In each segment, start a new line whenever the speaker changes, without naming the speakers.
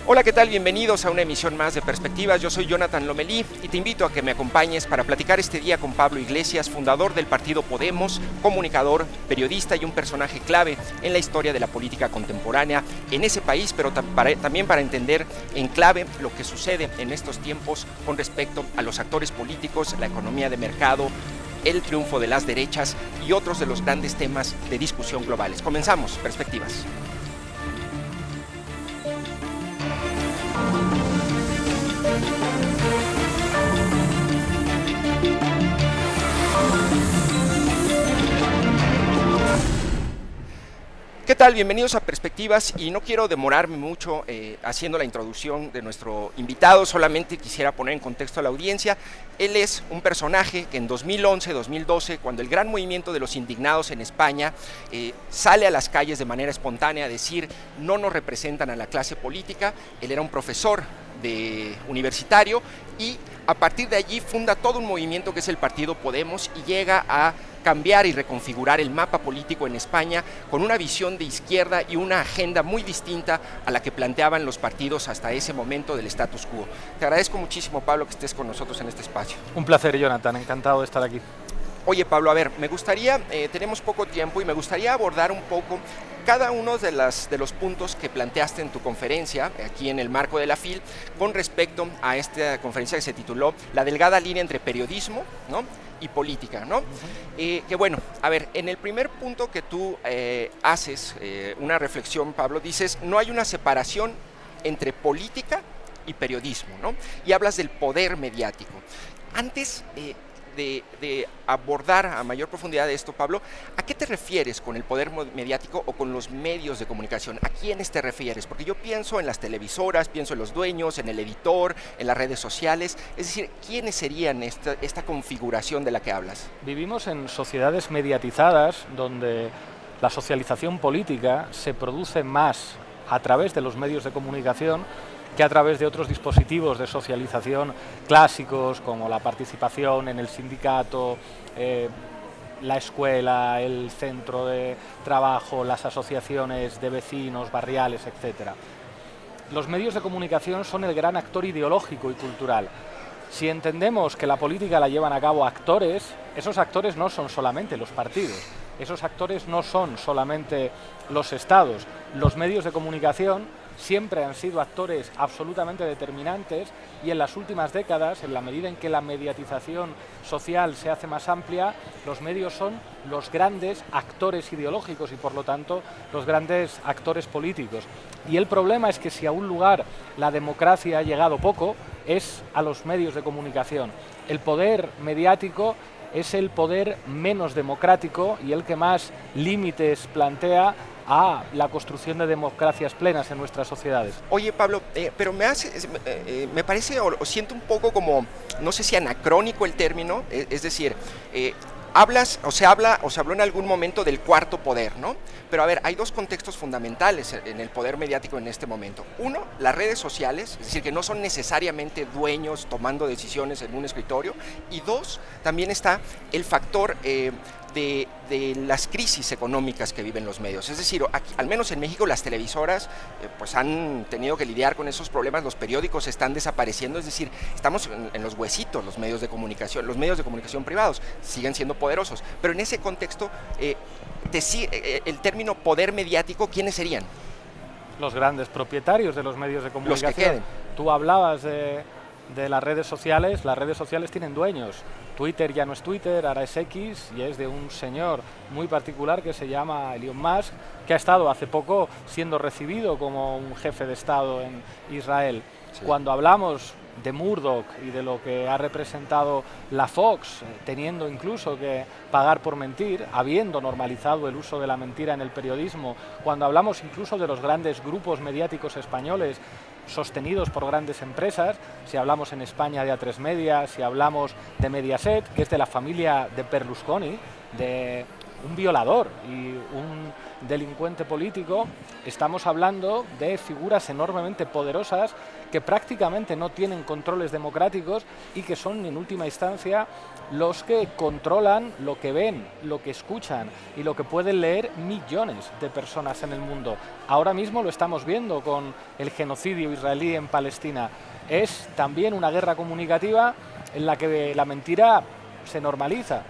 Hola, ¿qué tal? Bienvenidos a una emisión más de Perspectivas. Yo soy Jonathan Lomelí y te invito a que me acompañes para platicar este día con Pablo Iglesias, fundador del partido Podemos, comunicador, periodista y un personaje clave en la historia de la política contemporánea en ese país, pero también para entender en clave lo que sucede en estos tiempos con respecto a los actores políticos, la economía de mercado, el triunfo de las derechas y otros de los grandes temas de discusión globales. Comenzamos, Perspectivas. ¿Qué tal? Bienvenidos a Perspectivas y no quiero demorarme mucho haciendo la introducción de nuestro invitado, solamente quisiera poner en contexto a la audiencia. Él es un personaje que en 2011-2012, cuando el gran movimiento de los indignados en España sale a las calles de manera espontánea a decir no nos representan a la clase política, él era un profesor universitario y a partir de allí funda todo un movimiento que es el partido Podemos y llega a cambiar y reconfigurar el mapa político en España con una visión de izquierda y una agenda muy distinta a la que planteaban los partidos hasta ese momento del status quo. Te agradezco muchísimo, Pablo, que estés con nosotros en este espacio.
Un placer, Jonathan, encantado de estar aquí.
Oye, Pablo, a ver, me gustaría, tenemos poco tiempo y me gustaría abordar un poco cada uno de los puntos que planteaste en tu conferencia, aquí en el marco de la FIL, con respecto a esta conferencia que se tituló La delgada línea entre periodismo, ¿no?, y política, ¿no? Que bueno, a ver, en el primer punto que tú haces una reflexión, Pablo, dices, no hay una separación entre política y periodismo, ¿no? Y hablas del poder mediático. Antes de abordar a mayor profundidad de esto, Pablo, ¿a qué te refieres con el poder mediático o con los medios de comunicación? ¿A quiénes te refieres? Porque yo pienso en las televisoras, pienso en los dueños, en el editor, en las redes sociales. Es decir, ¿quiénes serían esta configuración de la que hablas?
Vivimos en sociedades mediatizadas donde la socialización política se produce más a través de los medios de comunicación que a través de otros dispositivos de socialización clásicos como la participación en el sindicato, la escuela, el centro de trabajo, las asociaciones de vecinos, barriales, etc. Los medios de comunicación son el gran actor ideológico y cultural. Si entendemos que la política la llevan a cabo actores, esos actores no son solamente los partidos, esos actores no son solamente los estados. Los medios de comunicación siempre han sido actores absolutamente determinantes y en las últimas décadas, en la medida en que la mediatización social se hace más amplia, los medios son los grandes actores ideológicos y por lo tanto los grandes actores políticos. Y el problema es que si a un lugar la democracia ha llegado poco, es a los medios de comunicación. El poder mediático es el poder menos democrático y el que más límites plantea a la construcción de democracias plenas en nuestras sociedades.
Oye, Pablo, pero me parece o siento un poco como, no sé si anacrónico el término, es decir, se habló en algún momento del cuarto poder, ¿no? Pero a ver, hay dos contextos fundamentales en el poder mediático en este momento. Uno, las redes sociales, es decir, que no son necesariamente dueños tomando decisiones en un escritorio. Y dos, también está el factor de las crisis económicas que viven los medios. Es decir, aquí, al menos en México, las televisoras pues han tenido que lidiar con esos problemas, los periódicos están desapareciendo, es decir, estamos en los huesitos, los medios de comunicación privados siguen siendo poderosos, pero en ese contexto, el término poder mediático, ¿quiénes serían?
Los grandes propietarios de los medios de comunicación.
Los que queden.
Tú hablabas de las redes sociales tienen dueños. Twitter ya no es Twitter, ahora es X y es de un señor muy particular que se llama Elon Musk, que ha estado hace poco siendo recibido como un jefe de Estado en Israel. Sí. Cuando hablamos de Murdoch y de lo que ha representado la Fox, teniendo incluso que pagar por mentir, habiendo normalizado el uso de la mentira en el periodismo, cuando hablamos incluso de los grandes grupos mediáticos españoles sostenidos por grandes empresas, si hablamos en España de A3 Media, si hablamos de Mediaset, que es de la familia de Berlusconi, de un violador y un delincuente político, estamos hablando de figuras enormemente poderosas que que prácticamente no tienen controles democráticos y que son en última instancia los que controlan lo que ven, lo que escuchan y lo que pueden leer millones de personas en el mundo. Ahora mismo lo estamos viendo con el genocidio israelí en Palestina. Es también una guerra comunicativa en la que la mentira se normaliza.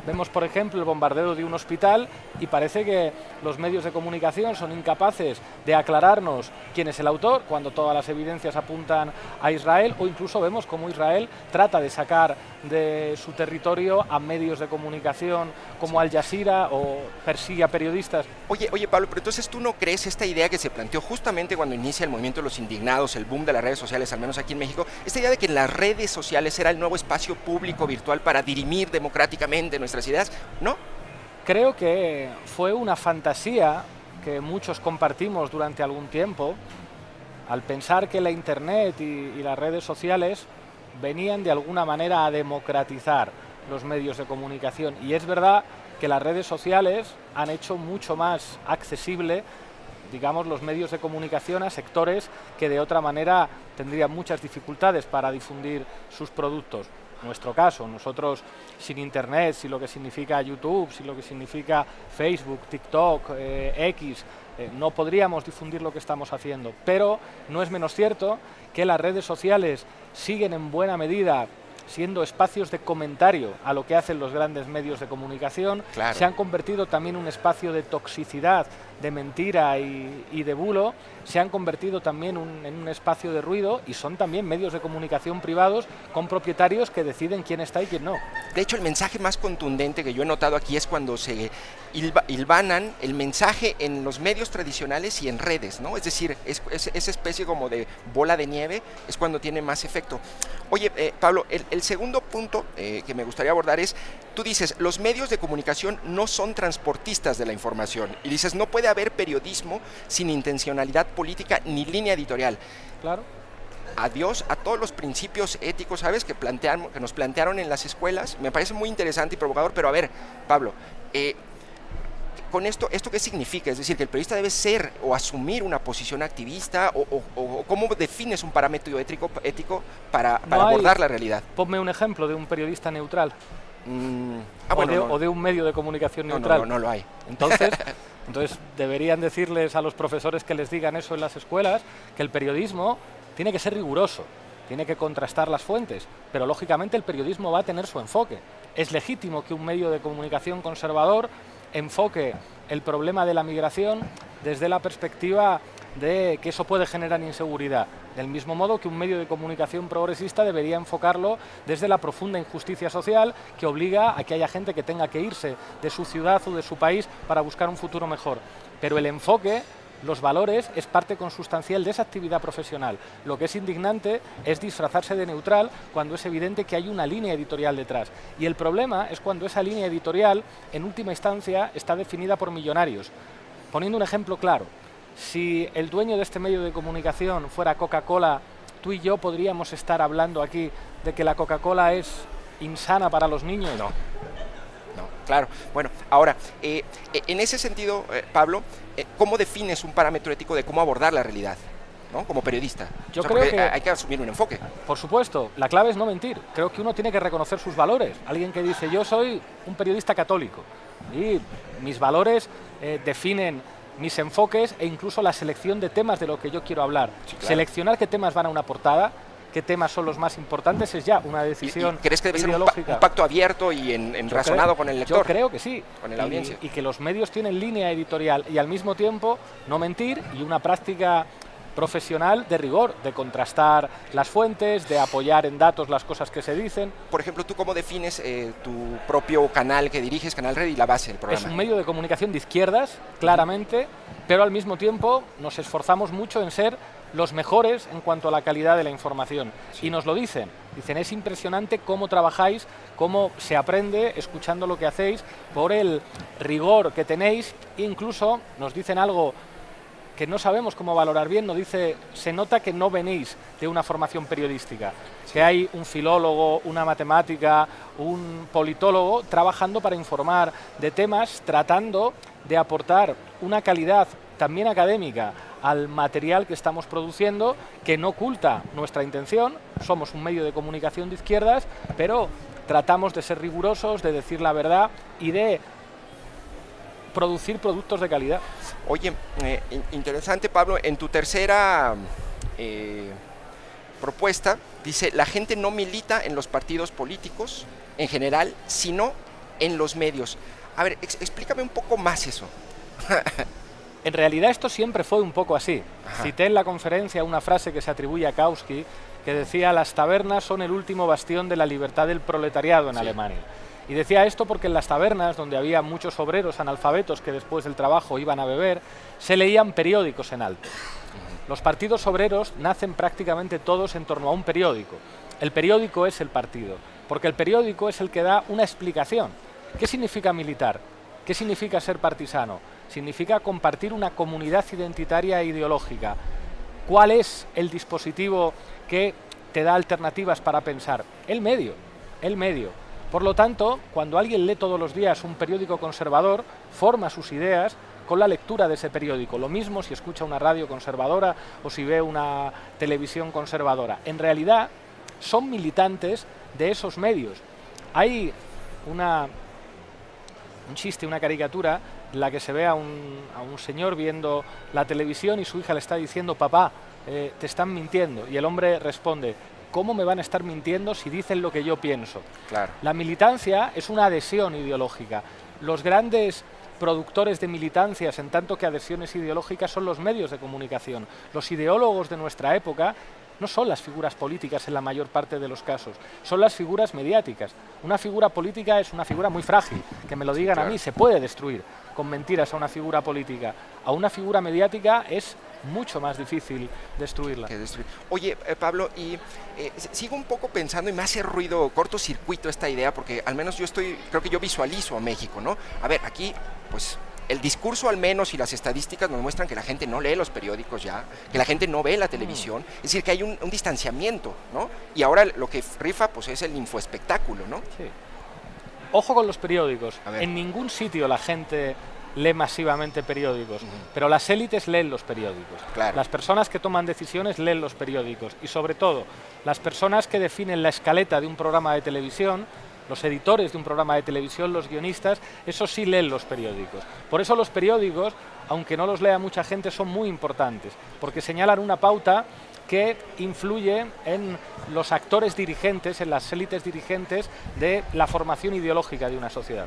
Vemos, por ejemplo, el bombardeo de un hospital y parece que los medios de comunicación son incapaces de aclararnos quién es el autor, cuando todas las evidencias apuntan a Israel, o incluso vemos cómo Israel trata de sacar de su territorio a medios de comunicación como Al Jazeera o persigue a periodistas.
Oye, Pablo, pero entonces tú no crees esta idea que se planteó justamente cuando inicia el movimiento de los indignados, el boom de las redes sociales, al menos aquí en México, esta idea de que las redes sociales era el nuevo espacio público virtual para dirimir democráticamente nuestras ideas, ¿no?
Creo que fue una fantasía que muchos compartimos durante algún tiempo, al pensar que la Internet y las redes sociales venían de alguna manera a democratizar los medios de comunicación. Y es verdad que las redes sociales han hecho mucho más accesible, digamos, los medios de comunicación a sectores que de otra manera tendrían muchas dificultades para difundir sus productos. Nuestro caso, nosotros sin Internet, sin lo que significa YouTube, sin lo que significa Facebook, TikTok, X, no podríamos difundir lo que estamos haciendo. Pero no es menos cierto que las redes sociales siguen en buena medida siendo espacios de comentario a lo que hacen los grandes medios de comunicación.
Claro.
Se han convertido también en un espacio de toxicidad, de mentira y de bulo. Se han convertido también en un espacio de ruido y son también medios de comunicación privados con propietarios que deciden quién está y quién no.
De hecho, el mensaje más contundente que yo he notado aquí es cuando se hilvanan el mensaje en los medios tradicionales y en redes, ¿no? Es decir, esa especie como de bola de nieve es cuando tiene más efecto. Oye, Pablo, el segundo punto que me gustaría abordar es, tú dices, los medios de comunicación no son transportistas de la información. Y dices, no puede haber periodismo sin intencionalidad política ni línea editorial.
Claro.
Adiós a todos los principios éticos, ¿sabes?, que nos plantearon en las escuelas. Me parece muy interesante y provocador, pero a ver, Pablo, con ¿esto qué significa? Es decir, que el periodista debe ser o asumir una posición activista o ¿cómo defines un parámetro ético para abordar la realidad?
Ponme un ejemplo de un periodista neutral. O de un medio de comunicación neutral.
No lo hay.
Entonces deberían decirles a los profesores que les digan eso en las escuelas, que el periodismo tiene que ser riguroso, tiene que contrastar las fuentes, pero lógicamente el periodismo va a tener su enfoque. Es legítimo que un medio de comunicación conservador enfoque el problema de la migración desde la perspectiva de que eso puede generar inseguridad, del mismo modo que un medio de comunicación progresista debería enfocarlo desde la profunda injusticia social que obliga a que haya gente que tenga que irse de su ciudad o de su país para buscar un futuro mejor. Pero el enfoque, los valores, es parte consustancial de esa actividad profesional. Lo que es indignante es disfrazarse de neutral cuando es evidente que hay una línea editorial detrás. Y el problema es cuando esa línea editorial, en última instancia, está definida por millonarios. Poniendo un ejemplo claro, si el dueño de este medio de comunicación fuera Coca-Cola, tú y yo podríamos estar hablando aquí de que la Coca-Cola es insana para los niños.
No, claro. Bueno, ahora, en ese sentido, Pablo, ¿cómo defines un parámetro ético de cómo abordar la realidad, ¿no?, como periodista?
Yo creo que
hay que asumir un enfoque.
Por supuesto, la clave es no mentir. Creo que uno tiene que reconocer sus valores. Alguien que dice, yo soy un periodista católico y mis valores definen mis enfoques e incluso la selección de temas de lo que yo quiero hablar. Sí, claro. Seleccionar qué temas van a una portada, qué temas son los más importantes, es ya una decisión
¿Y crees que debe
ideológica.
Ser un pacto abierto y razonado con el lector?
Yo creo que sí.
Con la audiencia.
Y que los medios tienen línea editorial y al mismo tiempo no mentir y una práctica profesional de rigor, de contrastar las fuentes, de apoyar en datos las cosas que se dicen.
Por ejemplo, ¿tú cómo defines tu propio canal que diriges, Canal Red, y la base del programa?
Es un medio de comunicación de izquierdas, claramente, pero al mismo tiempo nos esforzamos mucho en ser los mejores en cuanto a la calidad de la información. Sí. Y nos lo dicen, es impresionante cómo trabajáis, cómo se aprende escuchando lo que hacéis, por el rigor que tenéis, e incluso nos dicen algo que no sabemos cómo valorar bien, nos dice, se nota que no venís de una formación periodística, sí, que hay un filólogo, una matemática, un politólogo trabajando para informar de temas, tratando de aportar una calidad también académica al material que estamos produciendo, que no oculta nuestra intención. Somos un medio de comunicación de izquierdas, pero tratamos de ser rigurosos, de decir la verdad y de producir productos de calidad.
Oye, interesante, Pablo, en tu tercera propuesta dice: la gente no milita en los partidos políticos en general, sino en los medios. A ver, explícame un poco más eso.
En realidad esto siempre fue un poco así.
Ajá.
Cité en la conferencia una frase que se atribuye a Kautsky, que decía: las tabernas son el último bastión de la libertad del proletariado en Alemania. Y decía esto porque en las tabernas, donde había muchos obreros analfabetos que después del trabajo iban a beber, se leían periódicos en alto. Los partidos obreros nacen prácticamente todos en torno a un periódico. El periódico es el partido, porque el periódico es el que da una explicación. ¿Qué significa militar? ¿Qué significa ser partisano? Significa compartir una comunidad identitaria e ideológica. ¿Cuál es el dispositivo que te da alternativas para pensar? El medio, el medio. Por lo tanto, cuando alguien lee todos los días un periódico conservador, forma sus ideas con la lectura de ese periódico. Lo mismo si escucha una radio conservadora o si ve una televisión conservadora. En realidad, son militantes de esos medios. Hay un chiste, una caricatura, en la que se ve a un señor viendo la televisión y su hija le está diciendo: papá, te están mintiendo. Y el hombre responde: ¿cómo me van a estar mintiendo si dicen lo que yo pienso?
Claro.
La militancia es una adhesión ideológica. Los grandes productores de militancias, en tanto que adhesiones ideológicas, son los medios de comunicación. Los ideólogos de nuestra época no son las figuras políticas en la mayor parte de los casos, son las figuras mediáticas. Una figura política es una figura muy frágil, que me lo digan a mí, se puede destruir con mentiras a una figura política. A una figura mediática es mucho más difícil destruirla.
Oye, Pablo, y sigo un poco pensando y me hace ruido, cortocircuito esta idea, porque al menos creo que yo visualizo a México, ¿no? A ver, aquí, pues, el discurso al menos y las estadísticas nos muestran que la gente no lee los periódicos ya, que la gente no ve la televisión, es decir, que hay un distanciamiento, ¿no? Y ahora lo que rifa, pues, es el infoespectáculo, ¿no?
Sí. Ojo con los periódicos. En ningún sitio la gente lee masivamente periódicos, pero las élites leen los periódicos.
Claro.
Las personas que toman decisiones leen los periódicos y, sobre todo, las personas que definen la escaleta de un programa de televisión, los editores de un programa de televisión, los guionistas, eso sí leen los periódicos. Por eso los periódicos, aunque no los lea mucha gente, son muy importantes, porque señalan una pauta que influye en los actores dirigentes, en las élites dirigentes de la formación ideológica de una sociedad.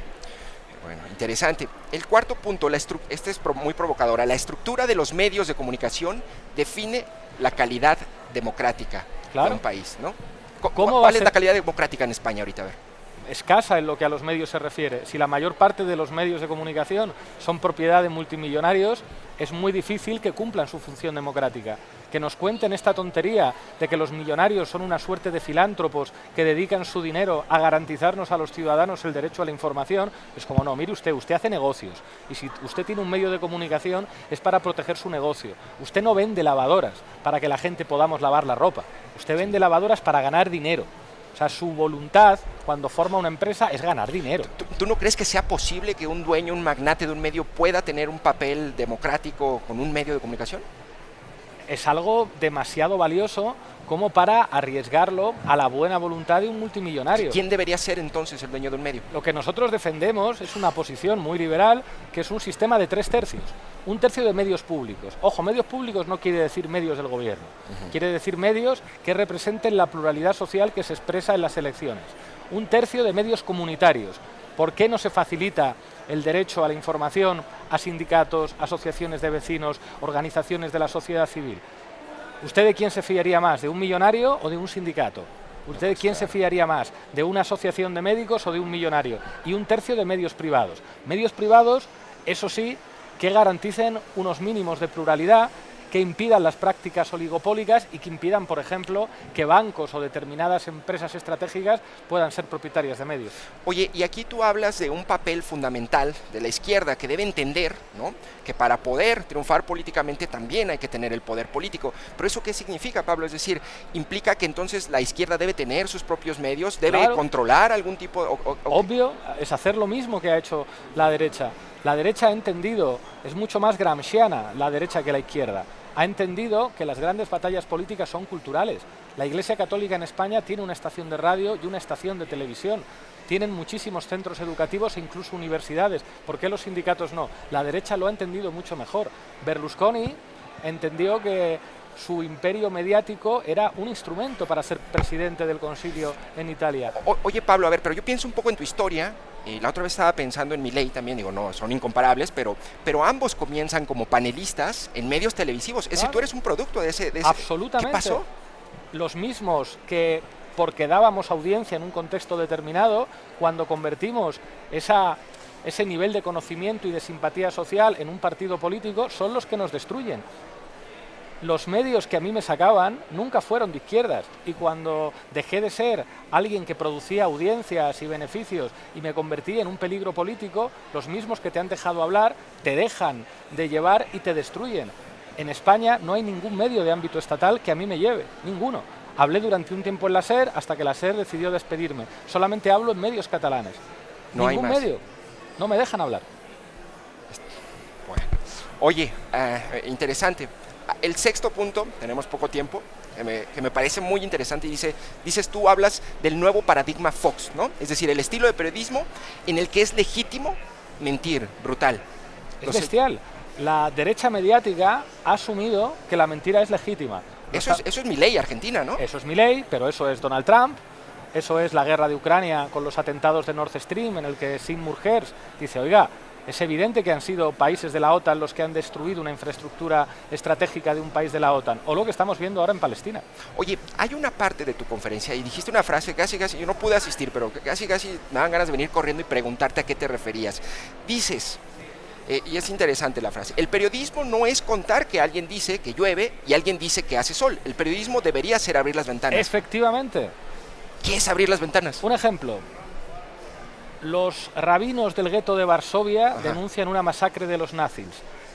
Bueno, interesante. El cuarto punto, este es muy provocadora. La estructura de los medios de comunicación define la calidad democrática de un país, ¿no? ¿Cuál es la calidad democrática en España ahorita? A ver.
Escasa en lo que a los medios se refiere. Si la mayor parte de los medios de comunicación son propiedad de multimillonarios, es muy difícil que cumplan su función democrática. Que nos cuenten esta tontería de que los millonarios son una suerte de filántropos que dedican su dinero a garantizarnos a los ciudadanos el derecho a la información, es como: no, mire usted hace negocios, y si usted tiene un medio de comunicación es para proteger su negocio. Usted no vende lavadoras para que la gente podamos lavar la ropa, usted vende lavadoras para ganar dinero. O sea, su voluntad cuando forma una empresa es ganar dinero.
¿Tú no crees que sea posible que un dueño, un magnate de un medio pueda tener un papel democrático con un medio de comunicación?
Es algo demasiado valioso como para arriesgarlo a la buena voluntad de un multimillonario.
¿Quién debería ser entonces el dueño de un medio?
Lo que nosotros defendemos es una posición muy liberal, que es un sistema de 3 tercios. Un tercio de medios públicos. Ojo, medios públicos no quiere decir medios del gobierno. Quiere decir medios que representen la pluralidad social que se expresa en las elecciones. Un tercio de medios comunitarios. ¿Por qué no se facilita el derecho a la información a sindicatos, asociaciones de vecinos, organizaciones de la sociedad civil? ¿Usted de quién se fiaría más? ¿De un millonario o de un sindicato? ¿Usted de quién se fiaría más? ¿De una asociación de médicos o de un millonario? Y un tercio de medios privados. Medios privados, eso sí, que garanticen unos mínimos de pluralidad, que impidan las prácticas oligopólicas y que impidan, por ejemplo, que bancos o determinadas empresas estratégicas puedan ser propietarias de medios.
Oye, y aquí tú hablas de un papel fundamental de la izquierda que debe entender, ¿no?, que para poder triunfar políticamente también hay que tener el poder político. ¿Pero eso qué significa, Pablo? Es decir, ¿implica que entonces la izquierda debe tener sus propios medios, debe controlar algún tipo?
Obvio, es hacer lo mismo que ha hecho la derecha. La derecha ha entendido, es mucho más gramsciana la derecha que la izquierda. ha entendido que las grandes batallas políticas son culturales. La Iglesia Católica en España tiene una estación de radio y una estación de televisión. Tienen muchísimos centros educativos e incluso universidades. ¿Por qué los sindicatos no? La derecha lo ha entendido mucho mejor. Berlusconi entendió que su imperio mediático era un instrumento para ser presidente del Concilio en Italia.
Oye, Pablo, a ver, pero yo pienso un poco en tu historia. La otra vez estaba pensando en Milei también, digo, no, son incomparables, pero ambos comienzan como panelistas en medios televisivos. Es decir, tú eres un producto de ese...
Absolutamente.
¿Qué pasó?
Los mismos que, porque dábamos audiencia en un contexto determinado, cuando convertimos ese nivel de conocimiento y de simpatía social en un partido político, son los que nos destruyen. Los medios que a mí me sacaban nunca fueron de izquierdas, y cuando dejé de ser alguien que producía audiencias y beneficios y me convertí en un peligro político, los mismos que te han dejado hablar te dejan de llevar y te destruyen. En España no hay ningún medio de ámbito estatal que a mí me lleve, ninguno. Hablé durante un tiempo en la SER hasta que la SER decidió despedirme. Solamente hablo en medios catalanes.
No
ningún
hay más
medio. No me dejan hablar.
Bueno. Oye, interesante. El sexto punto, tenemos poco tiempo, que me parece muy interesante, y dices tú, hablas del nuevo paradigma Fox, ¿no? Es decir, el estilo de periodismo en el que es legítimo mentir, brutal.
Es bestial. La derecha mediática ha asumido que la mentira es legítima.
Eso es Milei, Argentina, ¿no?
Eso es Milei, pero eso es Donald Trump, eso es la guerra de Ucrania con los atentados de Nord Stream, en el que Seymour Hersh dice, oiga, es evidente que han sido países de la OTAN los que han destruido una infraestructura estratégica de un país de la OTAN, o lo que estamos viendo ahora en Palestina.
Oye, hay una parte de tu conferencia y dijiste una frase casi, yo no pude asistir, pero casi me dan ganas de venir corriendo y preguntarte a qué te referías. Dices, y es interesante la frase, el periodismo no es contar que alguien dice que llueve y alguien dice que hace sol. El periodismo debería ser abrir las ventanas.
Efectivamente.
¿Qué es abrir las ventanas?
Un ejemplo. Los rabinos del gueto de Varsovia denuncian una masacre de los nazis.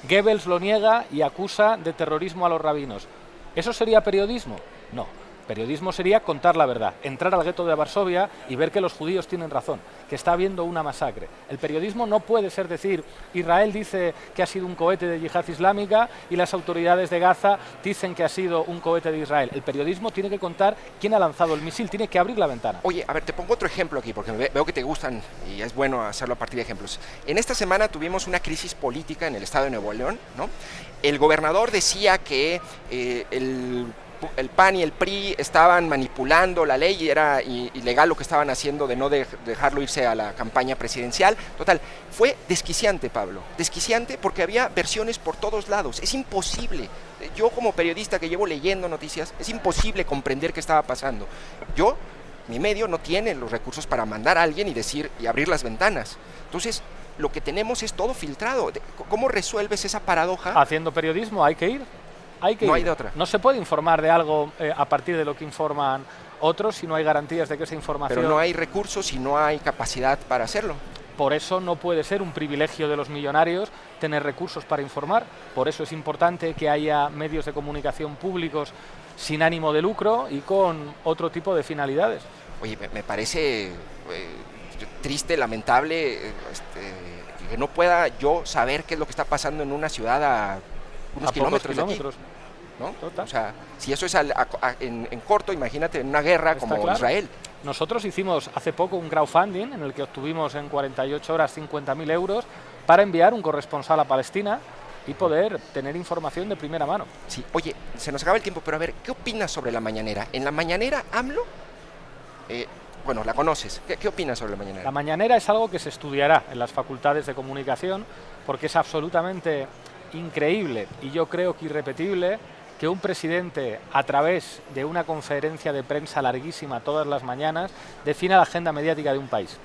Goebbels lo niega y acusa de terrorismo a los rabinos. ¿Eso sería periodismo? No. Periodismo sería contar la verdad, entrar al gueto de Varsovia y ver que los judíos tienen razón, que está habiendo una masacre. El periodismo no puede ser decir, Israel dice que ha sido un cohete de yihad islámica y las autoridades de Gaza dicen que ha sido un cohete de Israel. El periodismo tiene que contar quién ha lanzado el misil, tiene que abrir la ventana.
Oye, a ver, te pongo otro ejemplo aquí, porque veo que te gustan y es bueno hacerlo a partir de ejemplos. En esta semana tuvimos una crisis política en el estado de Nuevo León, ¿no? El gobernador decía que el PAN y el PRI estaban manipulando la ley y era ilegal lo que estaban haciendo de no dejarlo irse a la campaña presidencial. Total, fue desquiciante, Pablo, desquiciante porque había versiones por todos lados. Es imposible, yo como periodista que llevo leyendo noticias, es imposible comprender qué estaba pasando. Mi medio no tiene los recursos para mandar a alguien y decir y abrir las ventanas. Entonces, lo que tenemos es todo filtrado. ¿Cómo resuelves esa paradoja?
Haciendo periodismo hay que ir. No hay de otra. No se puede informar de algo a partir de lo que informan otros si no hay garantías de que esa información...
Pero no hay recursos y no hay capacidad para hacerlo.
Por eso no puede ser un privilegio de los millonarios tener recursos para informar. Por eso es importante que haya medios de comunicación públicos sin ánimo de lucro y con otro tipo de finalidades.
Oye, me parece triste, lamentable, que no pueda yo saber qué es lo que está pasando en una ciudad a unos kilómetros de aquí, ¿no? O sea, si eso es en corto, imagínate en una guerra como claro. Israel.
Nosotros hicimos hace poco un crowdfunding en el que obtuvimos en 48 horas 50.000 euros para enviar un corresponsal a Palestina y poder tener información de primera mano.
Sí, oye, se nos acaba el tiempo, pero a ver, ¿qué opinas sobre la mañanera? En la mañanera, AMLO, bueno, la conoces, ¿qué opinas sobre la mañanera?
La mañanera es algo que se estudiará en las facultades de comunicación porque es absolutamente increíble y yo creo que irrepetible que un presidente a través de una conferencia de prensa larguísima todas las mañanas defina la agenda mediática de un país.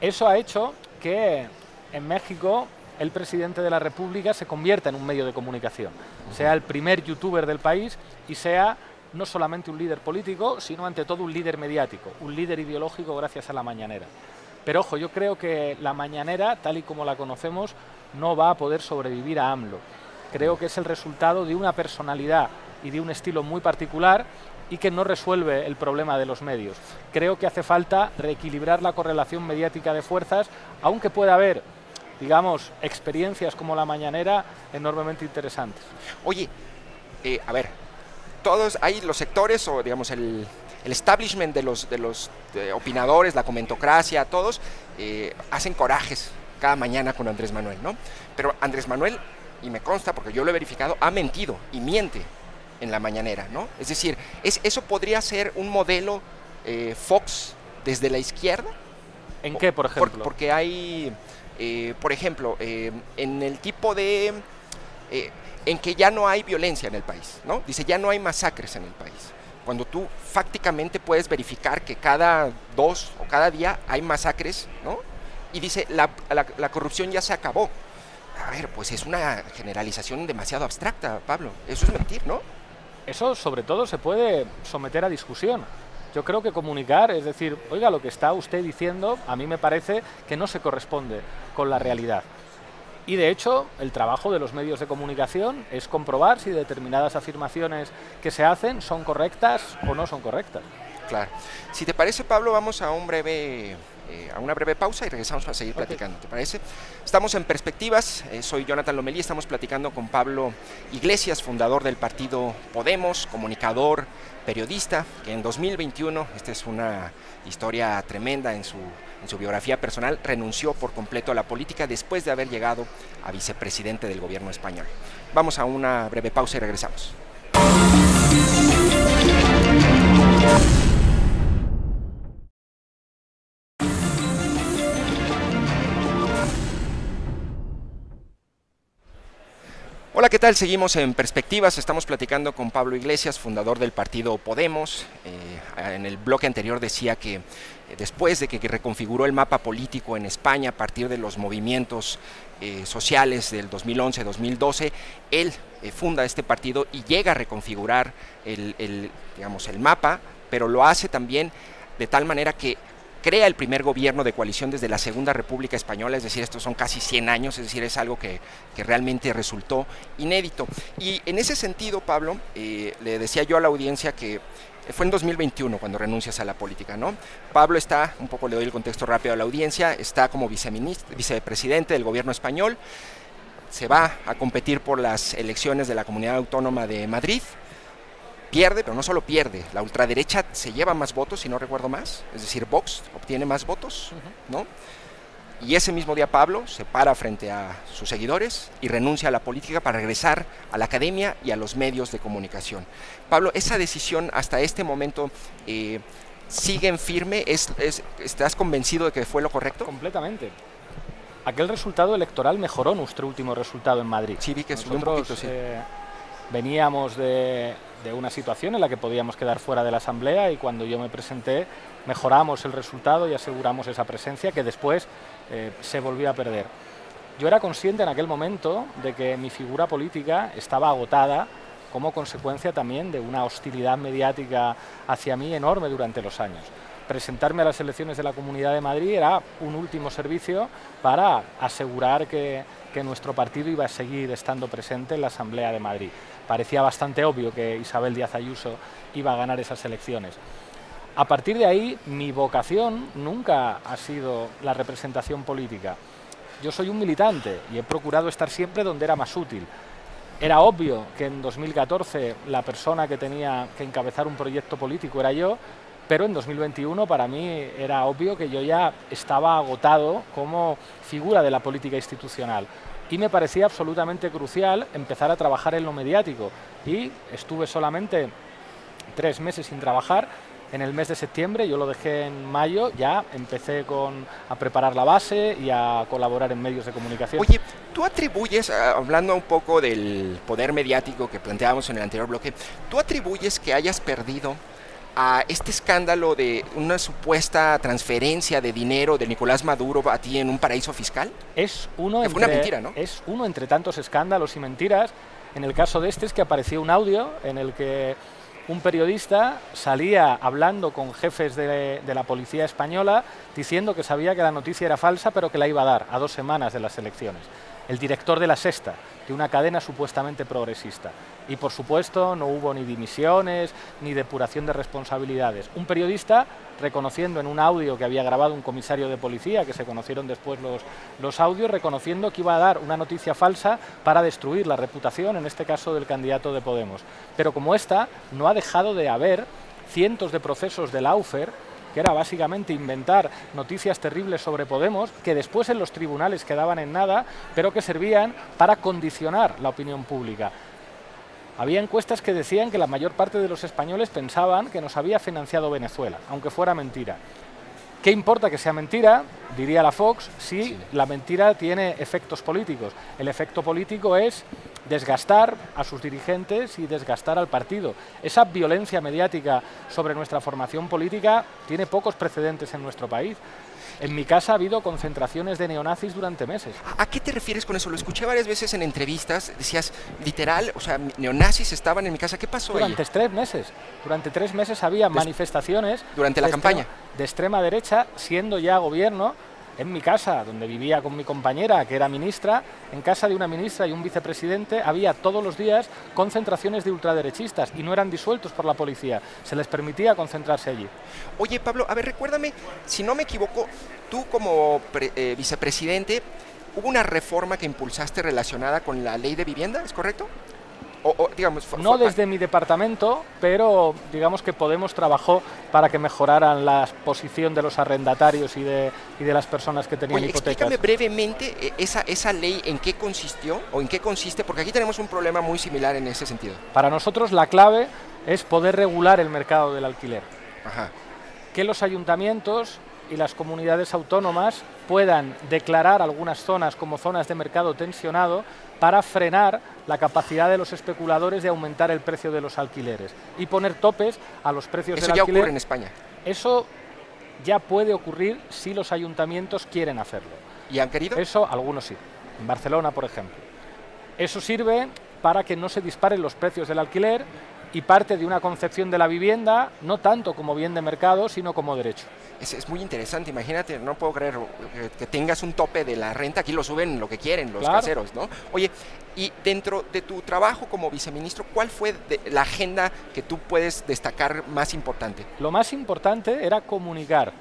Eso ha hecho que en México el presidente de la República se convierta en un medio de comunicación, sea el primer youtuber del país y sea no solamente un líder político, sino ante todo un líder mediático, un líder ideológico gracias a la mañanera. Pero ojo, yo creo que la mañanera, tal y como la conocemos, no va a poder sobrevivir a AMLO. Creo que es el resultado de una personalidad y de un estilo muy particular y que no resuelve el problema de los medios. Creo que hace falta reequilibrar la correlación mediática de fuerzas, aunque pueda haber, digamos, experiencias como la mañanera enormemente interesantes.
Oye, A ver, todos hay los sectores o digamos el establishment de los opinadores, la comentocracia, todos hacen corajes cada mañana con Andrés Manuel, ¿no? Pero Andrés Manuel, y me consta porque yo lo he verificado, ha mentido y miente en la mañanera, ¿no? Es decir, eso podría ser un modelo Fox desde la izquierda.
¿En qué, por ejemplo?
Porque hay, por ejemplo, en el tipo de... en que ya no hay violencia en el país, ¿no? Dice, ya no hay masacres en el país. Cuando tú fácticamente puedes verificar que cada 2 o cada día hay masacres, ¿no? Y dice, la corrupción ya se acabó. A ver, pues es una generalización demasiado abstracta, Pablo. Eso es mentir, ¿no?
Eso, sobre todo, se puede someter a discusión. Yo creo que comunicar, es decir, oiga, lo que está usted diciendo, a mí me parece que no se corresponde con la realidad. Y, de hecho, el trabajo de los medios de comunicación es comprobar si determinadas afirmaciones que se hacen son correctas o no son correctas.
Claro. Si te parece, Pablo, vamos a una breve pausa y regresamos para seguir platicando, ¿te parece? Estamos en Perspectivas, soy Jonathan Lomelí, estamos platicando con Pablo Iglesias, fundador del partido Podemos, comunicador, periodista, que en 2021, esta es una historia tremenda en su biografía personal, renunció por completo a la política después de haber llegado a vicepresidente del gobierno español. Vamos a una breve pausa y regresamos. Hola, ¿qué tal? Seguimos en Perspectivas, estamos platicando con Pablo Iglesias, fundador del partido Podemos. En el bloque anterior decía que después de que reconfiguró el mapa político en España a partir de los movimientos sociales del 2011-2012, él funda este partido y llega a reconfigurar el mapa, pero lo hace también de tal manera que crea el primer gobierno de coalición desde la Segunda República Española, es decir, estos son casi 100 años, es decir, es algo que realmente resultó inédito. Y en ese sentido, Pablo, le decía yo a la audiencia que fue en 2021 cuando renuncias a la política, ¿no? Pablo está, un poco le doy el contexto rápido a la audiencia, está como vicepresidente del gobierno español, se va a competir por las elecciones de la Comunidad Autónoma de Madrid, pierde, pero no solo pierde, la ultraderecha se lleva más votos, si no recuerdo más, es decir, Vox obtiene más votos, ¿no? Y ese mismo día Pablo se para frente a sus seguidores y renuncia a la política para regresar a la academia y a los medios de comunicación. Pablo, ¿esa decisión hasta este momento sigue en firme? ¿Estás convencido de que fue lo correcto?
Completamente. Aquel resultado electoral mejoró nuestro último resultado en Madrid.
Sí, vi que subió un poquito, sí.
Veníamos de una situación en la que podíamos quedar fuera de la Asamblea y cuando yo me presenté mejoramos el resultado y aseguramos esa presencia que después se volvió a perder. Yo era consciente en aquel momento de que mi figura política estaba agotada como consecuencia también de una hostilidad mediática hacia mí enorme durante los años. Presentarme a las elecciones de la Comunidad de Madrid era un último servicio para asegurar que nuestro partido iba a seguir estando presente en la Asamblea de Madrid. Parecía bastante obvio que Isabel Díaz Ayuso iba a ganar esas elecciones. A partir de ahí, mi vocación nunca ha sido la representación política. Yo soy un militante y he procurado estar siempre donde era más útil. Era obvio que en 2014 la persona que tenía que encabezar un proyecto político era yo, pero en 2021 para mí era obvio que yo ya estaba agotado como figura de la política institucional. Y me parecía absolutamente crucial empezar a trabajar en lo mediático. Y estuve solamente 3 meses sin trabajar. En el mes de septiembre, yo lo dejé en mayo, ya empecé a preparar la base y a colaborar en medios de comunicación.
Oye, tú atribuyes, hablando un poco del poder mediático que planteábamos en el anterior bloque, ¿tú atribuyes que hayas perdido a este escándalo de una supuesta transferencia de dinero de Nicolás Maduro a ti en un paraíso fiscal?
Es uno
que fue una mentira, ¿no?
Es uno entre tantos escándalos y mentiras. En el caso de este es que apareció un audio en el que un periodista salía hablando con jefes de la policía española diciendo que sabía que la noticia era falsa pero que la iba a dar a 2 semanas de las elecciones. el director de La Sexta, de una cadena supuestamente progresista. Y por supuesto no hubo ni dimisiones ni depuración de responsabilidades. Un periodista reconociendo en un audio que había grabado un comisario de policía, que se conocieron después los audios, reconociendo que iba a dar una noticia falsa para destruir la reputación, en este caso del candidato de Podemos. Pero como esta, no ha dejado de haber cientos de procesos de Lawfare, que era básicamente inventar noticias terribles sobre Podemos, que después en los tribunales quedaban en nada, pero que servían para condicionar la opinión pública. Había encuestas que decían que la mayor parte de los españoles pensaban que nos había financiado Venezuela, aunque fuera mentira. ¿Qué importa que sea mentira? Diría la Fox, si la mentira tiene efectos políticos. El efecto político es desgastar a sus dirigentes y desgastar al partido. Esa violencia mediática sobre nuestra formación política tiene pocos precedentes en nuestro país. En mi casa ha habido concentraciones de neonazis durante meses.
¿A qué te refieres con eso? Lo escuché varias veces en entrevistas, decías, literal, o sea, neonazis estaban en mi casa. ¿Qué pasó ahí?
Durante 3 meses. Durante 3 meses había manifestaciones...
Durante la campaña.
De extrema derecha, siendo ya gobierno, en mi casa, donde vivía con mi compañera, que era ministra, en casa de una ministra y un vicepresidente, había todos los días concentraciones de ultraderechistas y no eran disueltos por la policía. Se les permitía concentrarse allí.
Oye, Pablo, a ver, recuérdame, si no me equivoco, tú como vicepresidente, ¿hubo una reforma que impulsaste relacionada con la ley de vivienda? ¿Es correcto? Digamos,
no desde mi departamento, pero digamos que Podemos trabajó para que mejoraran la posición de los arrendatarios y de las personas que tenían hipotecas.
Explícame brevemente esa ley, en qué consistió o en qué consiste, porque aquí tenemos un problema muy similar en ese sentido.
Para nosotros la clave es poder regular el mercado del alquiler.
Ajá.
Que los ayuntamientos y las comunidades autónomas puedan declarar algunas zonas como zonas de mercado tensionado para frenar la capacidad de los especuladores de aumentar el precio de los alquileres y poner topes a los precios del alquiler.
Eso ya ocurre en España.
Eso ya puede ocurrir si los ayuntamientos quieren hacerlo.
¿Y han querido?
Eso, algunos sí. En Barcelona, por ejemplo. Eso sirve para que no se disparen los precios del alquiler y parte de una concepción de la vivienda, no tanto como bien de mercado, sino como derecho.
Es muy interesante, imagínate, no puedo creer que tengas un tope de la renta, aquí lo suben lo que quieren los caseros, ¿no? Oye, y dentro de tu trabajo como viceministro, ¿cuál fue la agenda que tú puedes destacar más importante?
Lo más importante era comunicar.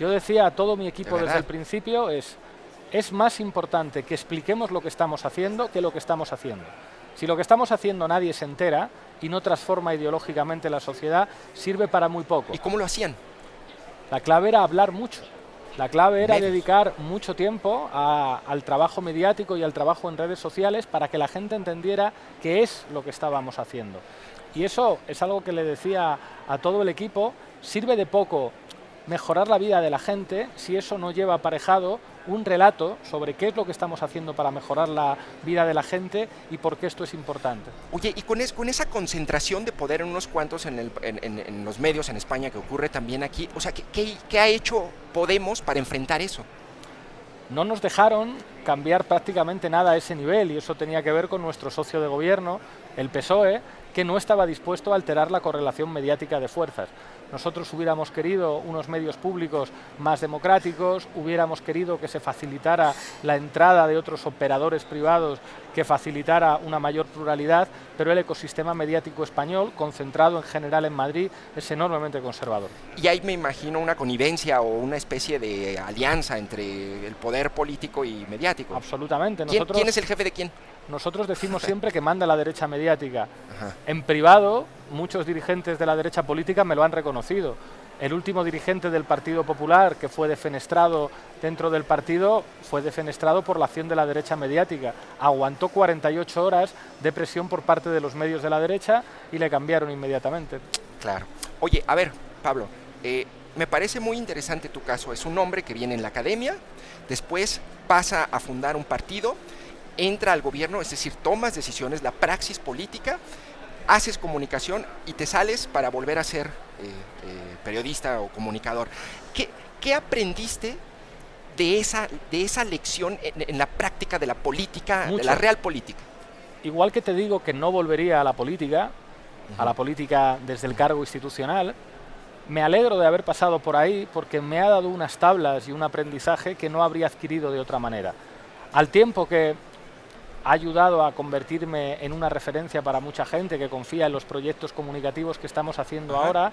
Yo decía a todo mi equipo desde el principio, es más importante que expliquemos lo que estamos haciendo que lo que estamos haciendo. Si lo que estamos haciendo nadie se entera y no transforma ideológicamente la sociedad, sirve para muy poco.
¿Y cómo lo hacían?
La clave era hablar mucho. La clave era dedicar mucho tiempo al trabajo mediático y al trabajo en redes sociales para que la gente entendiera qué es lo que estábamos haciendo. Y eso es algo que le decía a todo el equipo, sirve de poco mejorar la vida de la gente si eso no lleva aparejado un relato sobre qué es lo que estamos haciendo para mejorar la vida de la gente y por qué esto es importante.
Oye, y con esa concentración de poder en unos cuantos en los medios en España que ocurre también aquí, o sea, ¿qué ha hecho Podemos para enfrentar eso?
No nos dejaron cambiar prácticamente nada a ese nivel y eso tenía que ver con nuestro socio de gobierno, el PSOE, que no estaba dispuesto a alterar la correlación mediática de fuerzas. Nosotros hubiéramos querido unos medios públicos más democráticos, hubiéramos querido que se facilitara la entrada de otros operadores privados, que facilitara una mayor pluralidad, pero el ecosistema mediático español, concentrado en general en Madrid, es enormemente conservador.
Y ahí me imagino una connivencia o una especie de alianza entre el poder político y mediático.
Absolutamente.
¿Quién es el jefe de quién?
Nosotros decimos siempre que manda la derecha mediática.
Ajá.
En privado, muchos dirigentes de la derecha política me lo han reconocido. El último dirigente del Partido Popular que fue defenestrado dentro del partido fue defenestrado por la acción de la derecha mediática. Aguantó 48 horas de presión por parte de los medios de la derecha y le cambiaron inmediatamente.
Claro. Oye, a ver, Pablo, me parece muy interesante tu caso. Es un hombre que viene en la academia, después pasa a fundar un partido, entra al gobierno, es decir, tomas decisiones, la praxis política, haces comunicación y te sales para volver a ser periodista o comunicador. ¿Qué aprendiste de esa lección en la práctica de la política,
Mucho.
de la real política?
Igual que te digo que no volvería a la política desde el cargo institucional, me alegro de haber pasado por ahí porque me ha dado unas tablas y un aprendizaje que no habría adquirido de otra manera. Al tiempo que ha ayudado a convertirme en una referencia para mucha gente que confía en los proyectos comunicativos que estamos haciendo ahora.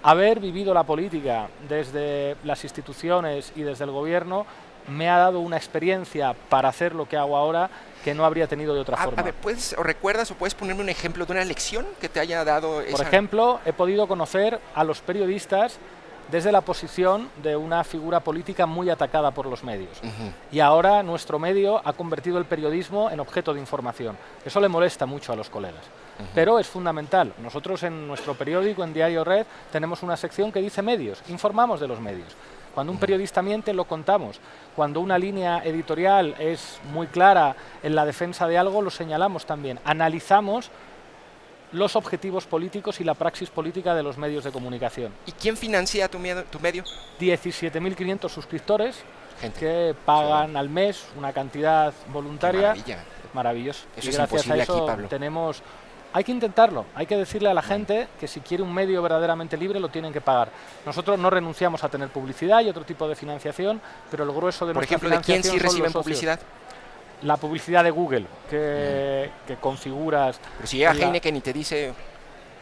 Haber vivido la política desde las instituciones y desde el gobierno me ha dado una experiencia para hacer lo que hago ahora que no habría tenido de otra forma.
A ver, ¿recuerdas o puedes ponerme un ejemplo de una lección que te haya dado esa?
Por ejemplo, he podido conocer a los periodistas desde la posición de una figura política muy atacada por los medios. Y ahora nuestro medio ha convertido el periodismo en objeto de información. Eso le molesta mucho a los colegas. Pero es fundamental. Nosotros en nuestro periódico, en Diario Red, tenemos una sección que dice medios, informamos de los medios. Cuando un periodista miente, lo contamos. Cuando una línea editorial es muy clara en la defensa de algo, lo señalamos también. Analizamos los objetivos políticos y la praxis política de los medios de comunicación.
¿Y quién financia tu medio?
17.500 suscriptores
Gente.
que pagan al mes una cantidad voluntaria.
Qué maravilla.
Maravilloso.
Eso
y
es
gracias a
imposible
eso
aquí, Pablo.
tenemos... Hay que intentarlo, hay que decirle a la gente que si quiere un medio verdaderamente libre lo tienen que pagar. Nosotros no renunciamos a tener publicidad y otro tipo de financiación, pero el grueso de
Por
nuestra
ejemplo, ¿de quién
financiación
sí
son los
reciben
socios.
publicidad?
La publicidad de Google, que configuras...
Pero si llega Heineken y te dice...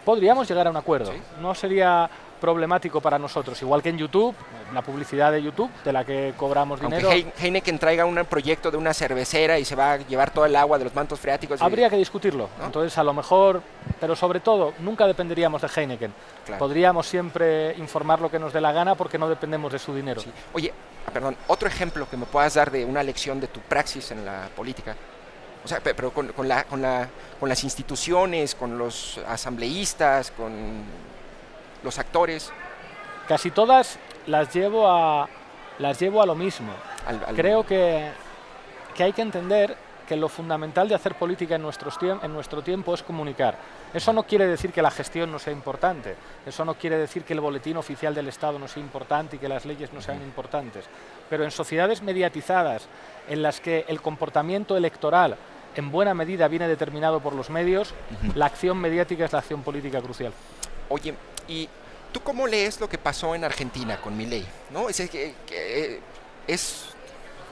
Podríamos llegar a un acuerdo.
¿Sí?
No sería problemático para nosotros. Igual que en YouTube, la publicidad de YouTube, de la que cobramos dinero...
Aunque Heineken traiga un proyecto de una cervecera y se va a llevar todo el agua de los mantos freáticos...
Habría que discutirlo.
¿No?
Entonces, a lo mejor, pero sobre todo, nunca dependeríamos de Heineken.
Claro.
Podríamos siempre informar lo que nos dé la gana porque no dependemos de su dinero.
Sí. Oye, perdón, otro ejemplo que me puedas dar de una lección de tu praxis en la política. O sea, pero con las instituciones, con los asambleístas, con los actores.
Casi todas las llevo a lo mismo. Creo que hay que entender que lo fundamental de hacer política en nuestro tiempo es comunicar. Eso no quiere decir que la gestión no sea importante, eso no quiere decir que el boletín oficial del Estado no sea importante y que las leyes no sean importantes, pero en sociedades mediatizadas en las que el comportamiento electoral en buena medida viene determinado por los medios, la acción mediática es la acción política crucial.
Oye, ¿y tú cómo lees lo que pasó en Argentina con Milei? ¿No? Es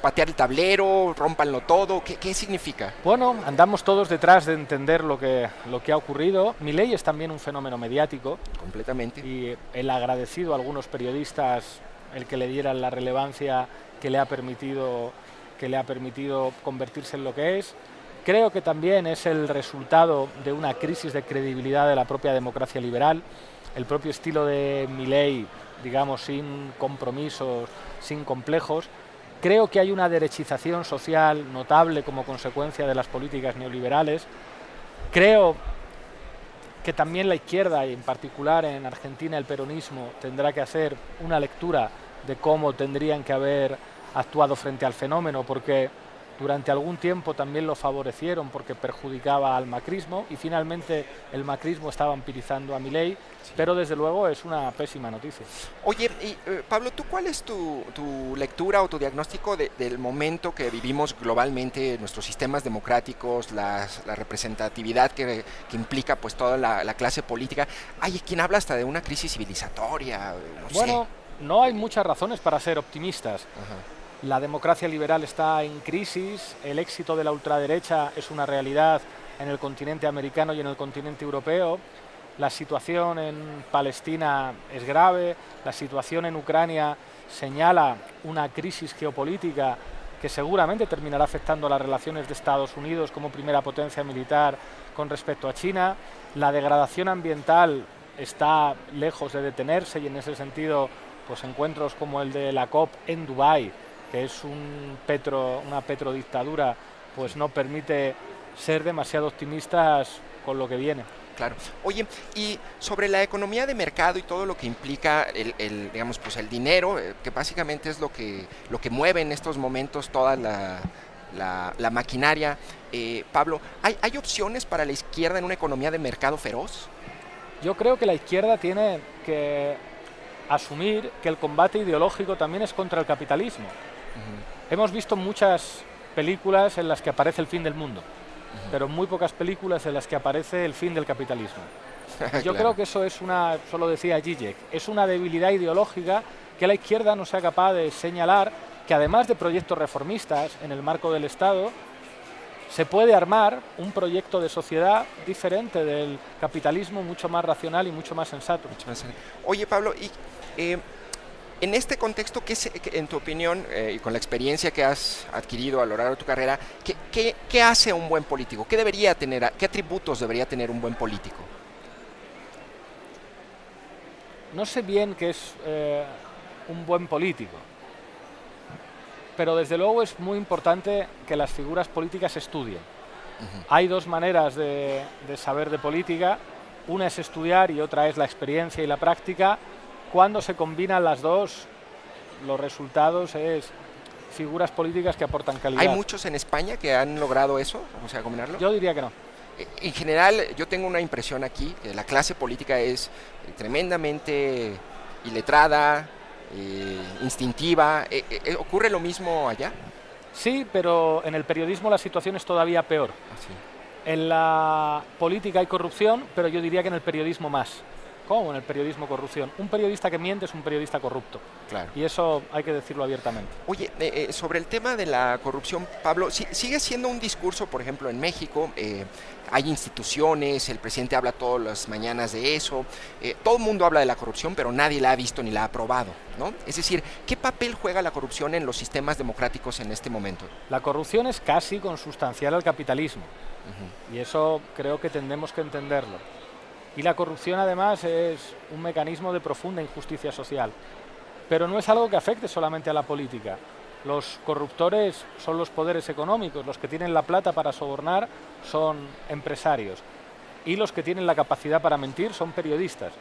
patear el tablero, rómpanlo todo, ¿qué significa?
Bueno, andamos todos detrás de entender lo que ha ocurrido. Milei es también un fenómeno mediático.
Completamente.
Y el agradecido a algunos periodistas el que le dieran la relevancia que le ha permitido convertirse en lo que es. Creo que también es el resultado de una crisis de credibilidad de la propia democracia liberal. El propio estilo de Milei, digamos, sin compromisos, sin complejos. Creo que hay una derechización social notable como consecuencia de las políticas neoliberales. Creo que también la izquierda, y en particular en Argentina el peronismo, tendrá que hacer una lectura de cómo tendrían que haber actuado frente al fenómeno, porque durante algún tiempo también lo favorecieron porque perjudicaba al macrismo y finalmente el macrismo está vampirizando a Milei, pero desde luego es una pésima noticia.
Oye, Pablo, ¿tú cuál es tu lectura o tu diagnóstico del momento que vivimos globalmente, nuestros sistemas democráticos, la representatividad que implica pues toda la clase política? Hay quien habla hasta de una crisis civilizatoria,
no hay muchas razones para ser optimistas.
Ajá.
La democracia liberal está en crisis, el éxito de la ultraderecha es una realidad en el continente americano y en el continente europeo, la situación en Palestina es grave, la situación en Ucrania señala una crisis geopolítica que seguramente terminará afectando a las relaciones de Estados Unidos como primera potencia militar con respecto a China, la degradación ambiental está lejos de detenerse y en ese sentido pues encuentros como el de la COP en Dubái, que es una petrodictadura, pues no permite ser demasiado optimistas con lo que viene.
Claro. Oye, y sobre la economía de mercado y todo lo que implica digamos, pues el dinero, que básicamente es lo que mueve en estos momentos toda la maquinaria, Pablo, ¿hay opciones para la izquierda en una economía de mercado feroz?
Yo creo que la izquierda tiene que asumir que el combate ideológico también es contra el capitalismo. Hemos visto muchas películas en las que aparece el fin del mundo, pero muy pocas películas en las que aparece el fin del capitalismo. Yo creo que eso es solo decía Zizek, es una debilidad ideológica que la izquierda no sea capaz de señalar, que además de proyectos reformistas en el marco del Estado, se puede armar un proyecto de sociedad diferente del capitalismo, mucho más racional y mucho más sensato.
Oye, Pablo, y en este contexto, en tu opinión, y con la experiencia que has adquirido a lo largo de tu carrera, ¿qué hace un buen político? ¿Qué atributos debería tener un buen político?
No sé bien qué es un buen político, pero desde luego es muy importante que las figuras políticas se estudien. Hay dos maneras de saber de política, una es estudiar y otra es la experiencia y la práctica. Cuando se combinan las dos, los resultados es figuras políticas que aportan calidad.
¿Hay muchos en España que han logrado eso, o sea, combinarlo?
Yo diría que no.
En general, yo tengo una impresión aquí, que la clase política es tremendamente iletrada, instintiva. ¿Ocurre lo mismo allá?
Sí, pero en el periodismo la situación es todavía peor.
Sí.
En la política hay corrupción, pero yo diría que en el periodismo más. ¿Cómo en el periodismo corrupción? Un periodista que miente es un periodista corrupto.
Claro.
Y eso hay que decirlo abiertamente.
Oye, sobre el tema de la corrupción, Pablo, ¿sigue siendo un discurso, por ejemplo, en México? Hay instituciones, el presidente habla todas las mañanas de eso, todo el mundo habla de la corrupción, pero nadie la ha visto ni la ha aprobado, ¿no? Es decir, ¿qué papel juega la corrupción en los sistemas democráticos en este momento?
La corrupción es casi consustancial al capitalismo, y eso creo que tendremos que entenderlo. Y la corrupción además es un mecanismo de profunda injusticia social, pero no es algo que afecte solamente a la política. Los corruptores son los poderes económicos, los que tienen la plata para sobornar son empresarios y los que tienen la capacidad para mentir son periodistas.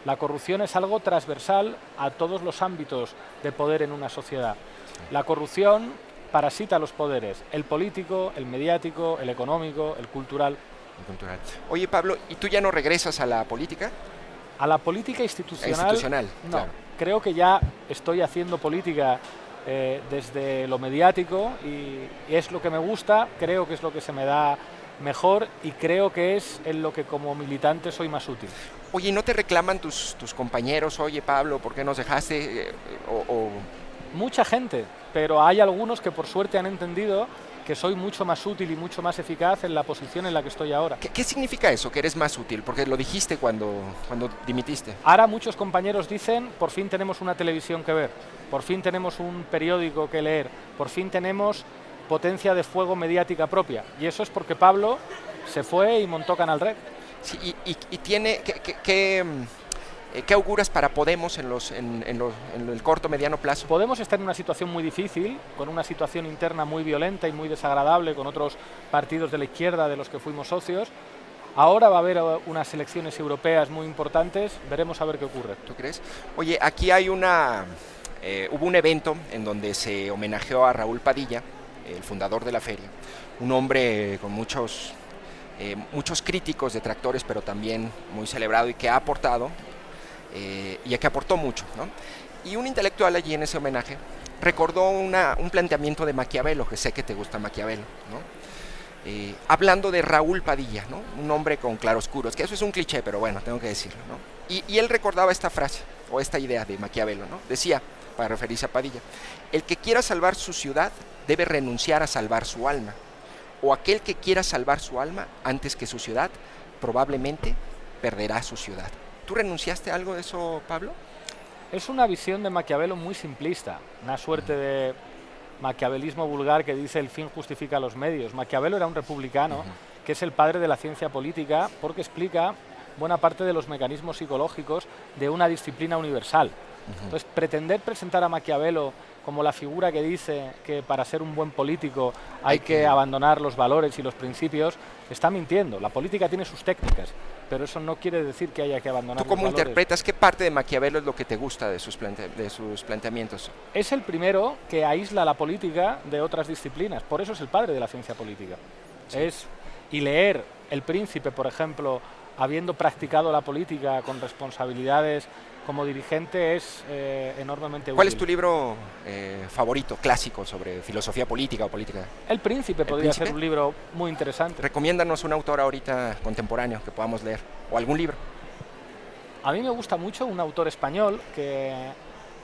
La corrupción es algo transversal a todos los ámbitos de poder en una sociedad. La corrupción parasita los poderes, el político, el mediático, el económico, el cultural.
Oye, Pablo, ¿y tú ya no regresas a la política?
A la política institucional, no.
Claro.
Creo que ya estoy haciendo política desde lo mediático y es lo que me gusta, creo que es lo que se me da mejor y creo que es en lo que como militante soy más útil.
Oye, ¿y no te reclaman tus compañeros? Oye, Pablo, ¿por qué nos dejaste?
Mucha gente, pero hay algunos que por suerte han entendido que soy mucho más útil y mucho más eficaz en la posición en la que estoy ahora.
¿Qué significa eso, que eres más útil? Porque lo dijiste cuando dimitiste.
Ahora muchos compañeros dicen, por fin tenemos una televisión que ver, por fin tenemos un periódico que leer, por fin tenemos potencia de fuego mediática propia. Y eso es porque Pablo se fue y montó Canal Red.
Sí, y tiene... ¿Qué auguras para Podemos en el corto, mediano plazo?
Podemos estar en una situación muy difícil, con una situación interna muy violenta y muy desagradable con otros partidos de la izquierda de los que fuimos socios. Ahora va a haber unas elecciones europeas muy importantes, veremos a ver qué ocurre.
¿Tú crees? Oye, aquí hay hubo un evento en donde se homenajeó a Raúl Padilla, el fundador de la feria, un hombre con muchos críticos, detractores, pero también muy celebrado y que ha aportado, y que aportó mucho, ¿no? Y un intelectual allí en ese homenaje recordó un planteamiento de Maquiavelo, que sé que te gusta Maquiavelo, ¿no? Hablando de Raúl Padilla, ¿no? Un hombre con claroscuros, que eso es un cliché, pero bueno, tengo que decirlo, ¿no? Y él recordaba esta frase, o esta idea de Maquiavelo, ¿no? Decía, para referirse a Padilla, el que quiera salvar su ciudad debe renunciar a salvar su alma, o aquel que quiera salvar su alma antes que su ciudad, probablemente perderá su ciudad. ¿Tú renunciaste a algo de eso, Pablo?
Es una visión de Maquiavelo muy simplista, una suerte de maquiavelismo vulgar que dice el fin justifica los medios. Maquiavelo era un republicano que es el padre de la ciencia política porque explica buena parte de los mecanismos psicológicos de una disciplina universal. Entonces, pretender presentar a Maquiavelo como la figura que dice que para ser un buen político hay que abandonar los valores y los principios, está mintiendo. La política tiene sus técnicas, pero eso no quiere decir que haya que abandonar los valores.
¿Tú cómo interpretas? ¿Qué parte de Maquiavelo es lo que te gusta de sus planteamientos?
Es el primero que aísla la política de otras disciplinas, por eso es el padre de la ciencia política. Sí. Y leer El Príncipe, por ejemplo, habiendo practicado la política con responsabilidades como dirigente, es enormemente útil.
¿Cuál es tu libro favorito, clásico, sobre filosofía política o política?
El Príncipe podría ser un libro muy interesante.
Recomiéndanos un autor ahorita contemporáneo que podamos leer, o algún libro.
A mí me gusta mucho un autor español que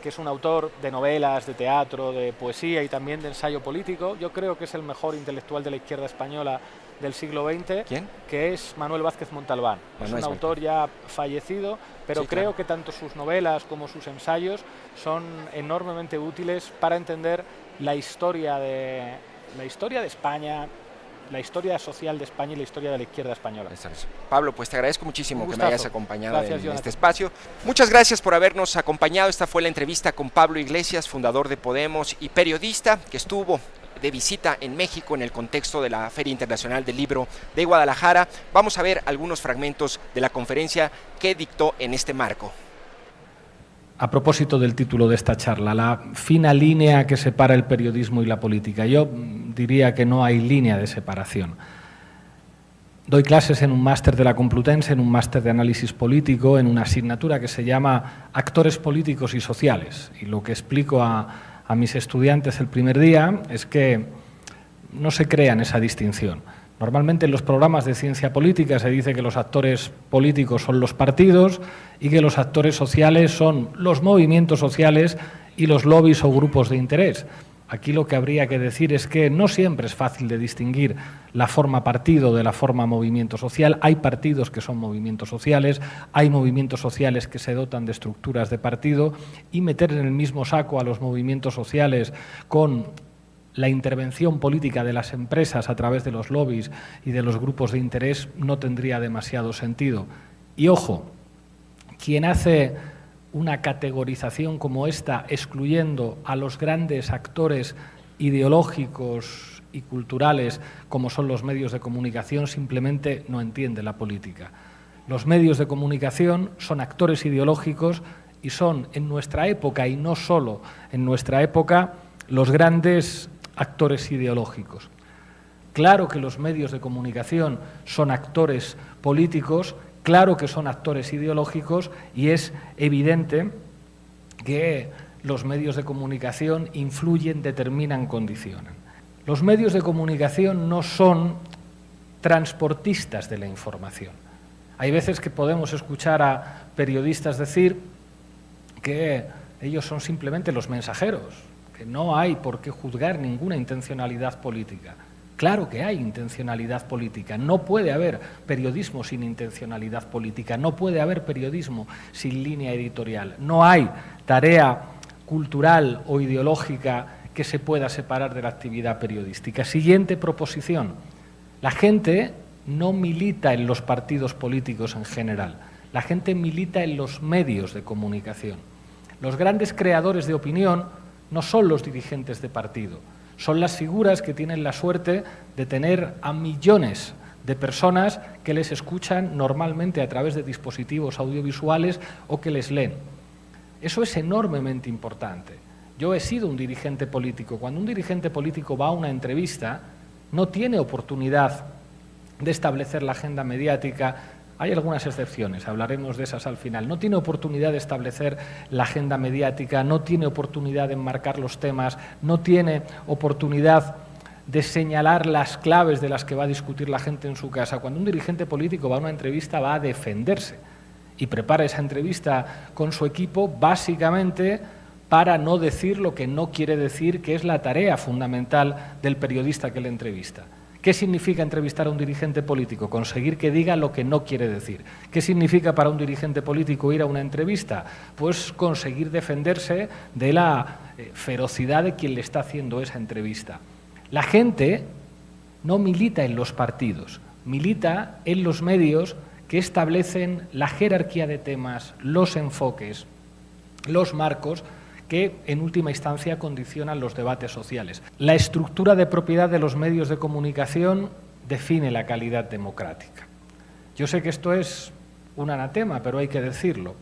que es un autor de novelas, de teatro, de poesía y también de ensayo político. Yo creo que es el mejor intelectual de la izquierda española del siglo XX.
¿Quién?
Que es Manuel Vázquez Montalbán. Es un autor ya fallecido, pero creo que tanto sus novelas como sus ensayos son enormemente útiles para entender la historia de España, la historia social de España y la historia de la izquierda española.
Pablo, pues te agradezco muchísimo que me hayas acompañado en este espacio. Muchas gracias por habernos acompañado. Esta fue la entrevista con Pablo Iglesias, fundador de Podemos y periodista que estuvo de visita en México en el contexto de la Feria Internacional del Libro de Guadalajara. Vamos a ver algunos fragmentos de la conferencia que dictó en este marco.
A propósito del título de esta charla, la fina línea que separa el periodismo y la política. Yo diría que no hay línea de separación. Doy clases en un máster de la Complutense, en un máster de análisis político, en una asignatura que se llama Actores políticos y sociales. Y lo que explico a mis estudiantes el primer día es que no se crean esa distinción. Normalmente en los programas de ciencia política se dice que los actores políticos son los partidos y que los actores sociales son los movimientos sociales y los lobbies o grupos de interés. Aquí lo que habría que decir es que no siempre es fácil de distinguir la forma partido de la forma movimiento social. Hay partidos que son movimientos sociales, hay movimientos sociales que se dotan de estructuras de partido, y meter en el mismo saco a los movimientos sociales con la intervención política de las empresas a través de los lobbies y de los grupos de interés no tendría demasiado sentido. Y ojo, quien hace una categorización como esta, excluyendo a los grandes actores ideológicos y culturales como son los medios de comunicación, simplemente no entiende la política. Los medios de comunicación son actores ideológicos y son en nuestra época, y no solo en nuestra época, los grandes actores ideológicos. Claro que los medios de comunicación son actores políticos, claro que son actores ideológicos, y es evidente que los medios de comunicación influyen, determinan, condicionan. Los medios de comunicación no son transportistas de la información. Hay veces que podemos escuchar a periodistas decir que ellos son simplemente los mensajeros, que no hay por qué juzgar ninguna intencionalidad política. Claro que hay intencionalidad política. No puede haber periodismo sin intencionalidad política. No puede haber periodismo sin línea editorial. No hay tarea cultural o ideológica que se pueda separar de la actividad periodística. Siguiente proposición. La gente no milita en los partidos políticos en general. La gente milita en los medios de comunicación. Los grandes creadores de opinión no son los dirigentes de partido, son las figuras que tienen la suerte de tener a millones de personas que les escuchan normalmente a través de dispositivos audiovisuales o que les leen. Eso es enormemente importante. Yo he sido un dirigente político. Cuando un dirigente político va a una entrevista, no tiene oportunidad de establecer la agenda mediática. Hay algunas excepciones, hablaremos de esas al final. No tiene oportunidad de establecer la agenda mediática, no tiene oportunidad de enmarcar los temas, no tiene oportunidad de señalar las claves de las que va a discutir la gente en su casa. Cuando un dirigente político va a una entrevista, va a defenderse y prepara esa entrevista con su equipo básicamente para no decir lo que no quiere decir, que es la tarea fundamental del periodista que le entrevista. ¿Qué significa entrevistar a un dirigente político? Conseguir que diga lo que no quiere decir. ¿Qué significa para un dirigente político ir a una entrevista? Pues conseguir defenderse de la ferocidad de quien le está haciendo esa entrevista. La gente no milita en los partidos, milita en los medios que establecen la jerarquía de temas, los enfoques, los marcos que en última instancia condicionan los debates sociales. La estructura de propiedad de los medios de comunicación define la calidad democrática. Yo sé que esto es un anatema, pero hay que decirlo.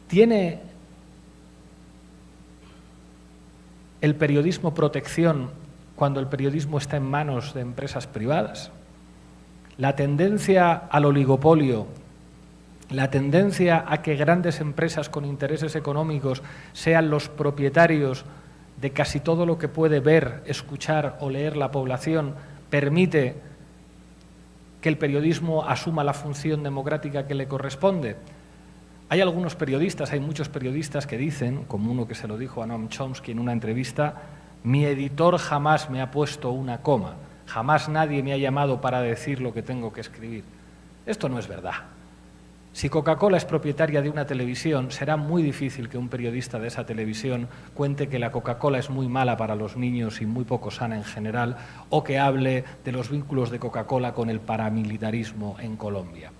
¿Tiene el periodismo protección cuando el periodismo está en manos de empresas privadas? La tendencia al oligopolio, la tendencia a que grandes empresas con intereses económicos sean los propietarios de casi todo lo que puede ver, escuchar o leer la población, permite que el periodismo asuma la función democrática que le corresponde. Hay algunos periodistas, hay muchos periodistas que dicen, como uno que se lo dijo a Noam Chomsky en una entrevista, mi editor jamás me ha puesto una coma, jamás nadie me ha llamado para decir lo que tengo que escribir. Esto no es verdad. Si Coca-Cola es propietaria de una televisión, será muy difícil que un periodista de esa televisión cuente que la Coca-Cola es muy mala para los niños y muy poco sana en general, o que hable de los vínculos de Coca-Cola con el paramilitarismo en Colombia.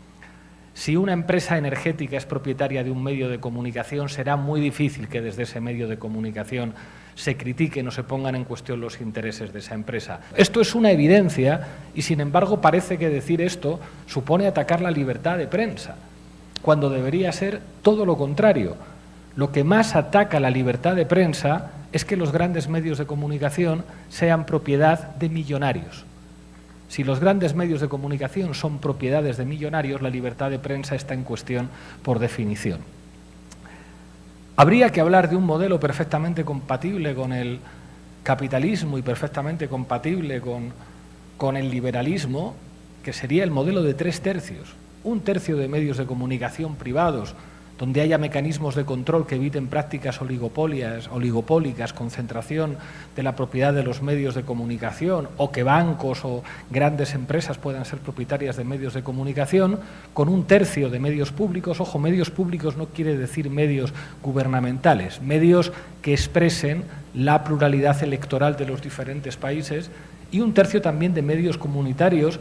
Si una empresa energética es propietaria de un medio de comunicación, será muy difícil que desde ese medio de comunicación se critiquen o se pongan en cuestión los intereses de esa empresa. Esto es una evidencia y, sin embargo, parece que decir esto supone atacar la libertad de prensa, cuando debería ser todo lo contrario. Lo que más ataca la libertad de prensa es que los grandes medios de comunicación sean propiedad de millonarios. Si los grandes medios de comunicación son propiedades de millonarios, la libertad de prensa está en cuestión por definición. Habría que hablar de un modelo perfectamente compatible con el capitalismo y perfectamente compatible con el liberalismo, que sería el modelo de 3/3. Un tercio de medios de comunicación privados, donde haya mecanismos de control que eviten prácticas oligopólicas, concentración de la propiedad de los medios de comunicación, o que bancos o grandes empresas puedan ser propietarias de medios de comunicación, con un tercio de medios públicos. Ojo, medios públicos no quiere decir medios gubernamentales, medios que expresen la pluralidad electoral de los diferentes países, y un tercio también de medios comunitarios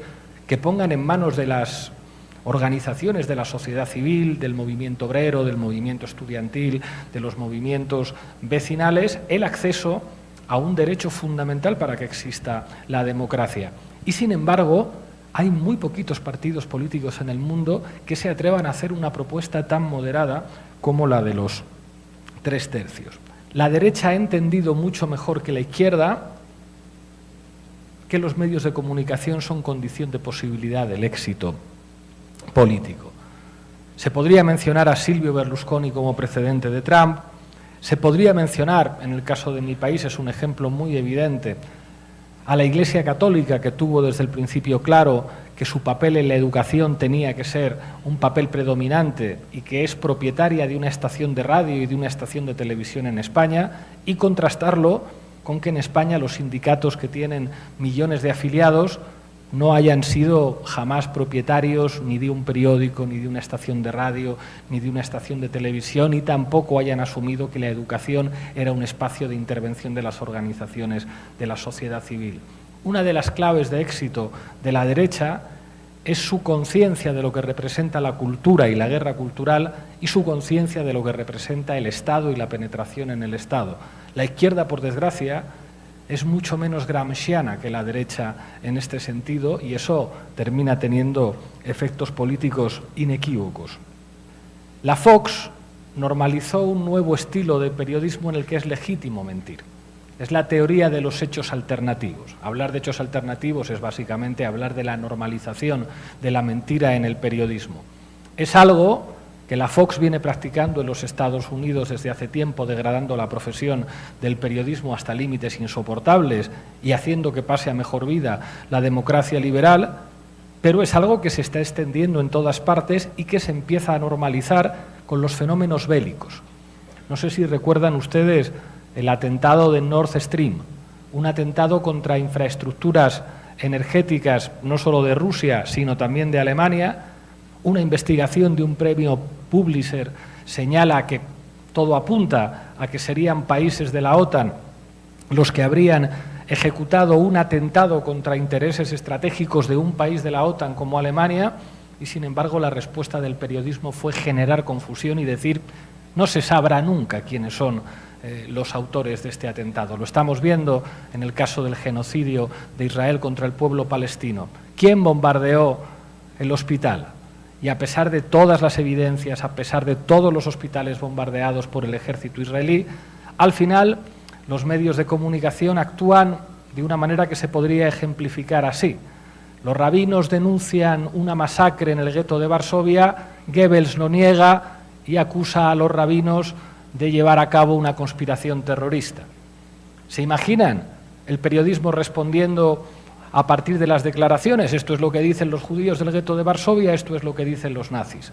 que pongan en manos de las organizaciones de la sociedad civil, del movimiento obrero, del movimiento estudiantil, de los movimientos vecinales, el acceso a un derecho fundamental para que exista la democracia. Y, sin embargo, hay muy poquitos partidos políticos en el mundo que se atrevan a hacer una propuesta tan moderada como la de los 3/3. La derecha ha entendido mucho mejor que la izquierda que los medios de comunicación son condición de posibilidad del éxito político. Se podría mencionar a Silvio Berlusconi como precedente de Trump, se podría mencionar, en el caso de mi país es un ejemplo muy evidente, a la Iglesia Católica, que tuvo desde el principio claro que su papel en la educación tenía que ser un papel predominante y que es propietaria de una estación de radio y de una estación de televisión en España, y contrastarlo con que en España los sindicatos, que tienen millones de afiliados, no hayan sido jamás propietarios ni de un periódico, ni de una estación de radio, ni de una estación de televisión, y tampoco hayan asumido que la educación era un espacio de intervención de las organizaciones de la sociedad civil. Una de las claves de éxito de la derecha es su conciencia de lo que representa la cultura y la guerra cultural, y su conciencia de lo que representa el Estado y la penetración en el Estado. La izquierda, por desgracia, es mucho menos gramsciana que la derecha en este sentido, y eso termina teniendo efectos políticos inequívocos. La Fox normalizó un nuevo estilo de periodismo en el que es legítimo mentir. Es la teoría de los hechos alternativos. Hablar de hechos alternativos es básicamente hablar de la normalización de la mentira en el periodismo. Es algo que la Fox viene practicando en los Estados Unidos desde hace tiempo, degradando la profesión del periodismo hasta límites insoportables y haciendo que pase a mejor vida la democracia liberal, pero es algo que se está extendiendo en todas partes y que se empieza a normalizar con los fenómenos bélicos. No sé si recuerdan ustedes el atentado de Nord Stream, un atentado contra infraestructuras energéticas no solo de Rusia, sino también de Alemania. Una investigación de un premio Pulitzer señala que todo apunta a que serían países de la OTAN los que habrían ejecutado un atentado contra intereses estratégicos de un país de la OTAN como Alemania, y sin embargo la respuesta del periodismo fue generar confusión y decir no se sabrá nunca quiénes son los autores de este atentado. Lo estamos viendo en el caso del genocidio de Israel contra el pueblo palestino. ¿Quién bombardeó el hospital? Y a pesar de todas las evidencias, a pesar de todos los hospitales bombardeados por el ejército israelí, al final los medios de comunicación actúan de una manera que se podría ejemplificar así. Los rabinos denuncian una masacre en el gueto de Varsovia, Goebbels lo niega y acusa a los rabinos de llevar a cabo una conspiración terrorista. ¿Se imaginan el periodismo respondiendo a partir de las declaraciones? Esto es lo que dicen los judíos del gueto de Varsovia, esto es lo que dicen los nazis.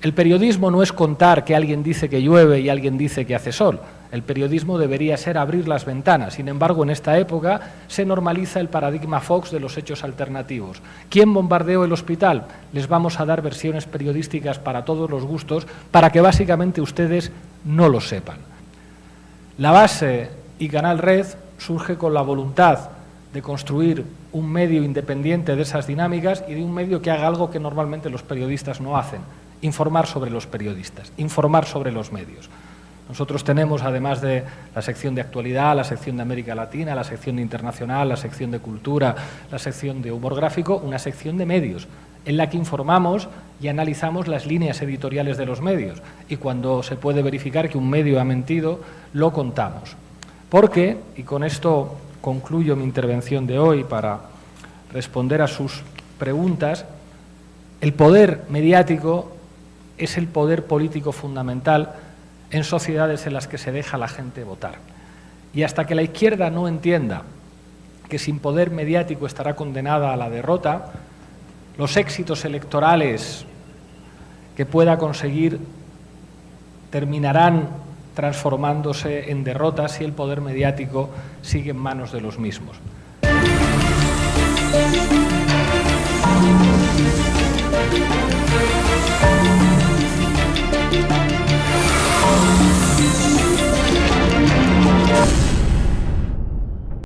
El periodismo no es contar que alguien dice que llueve y alguien dice que hace sol. El periodismo debería ser abrir las ventanas. Sin embargo, en esta época se normaliza el paradigma Fox de los hechos alternativos. ¿Quién bombardeó el hospital? Les vamos a dar versiones periodísticas para todos los gustos, para que básicamente ustedes no lo sepan. La Base y Canal Red surge con la voluntad de construir un medio independiente de esas dinámicas y de un medio que haga algo que normalmente los periodistas no hacen: informar sobre los periodistas, informar sobre los medios. Nosotros tenemos, además de la sección de actualidad, la sección de América Latina, la sección de internacional, la sección de cultura, la sección de humor gráfico, una sección de medios, en la que informamos y analizamos las líneas editoriales de los medios. Y cuando se puede verificar que un medio ha mentido, lo contamos. Porque, y con esto concluyo mi intervención de hoy para responder a sus preguntas, el poder mediático es el poder político fundamental en sociedades en las que se deja a la gente votar. Y hasta que la izquierda no entienda que sin poder mediático estará condenada a la derrota, los éxitos electorales que pueda conseguir terminarán transformándose en derrotas si el poder mediático sigue en manos de los mismos.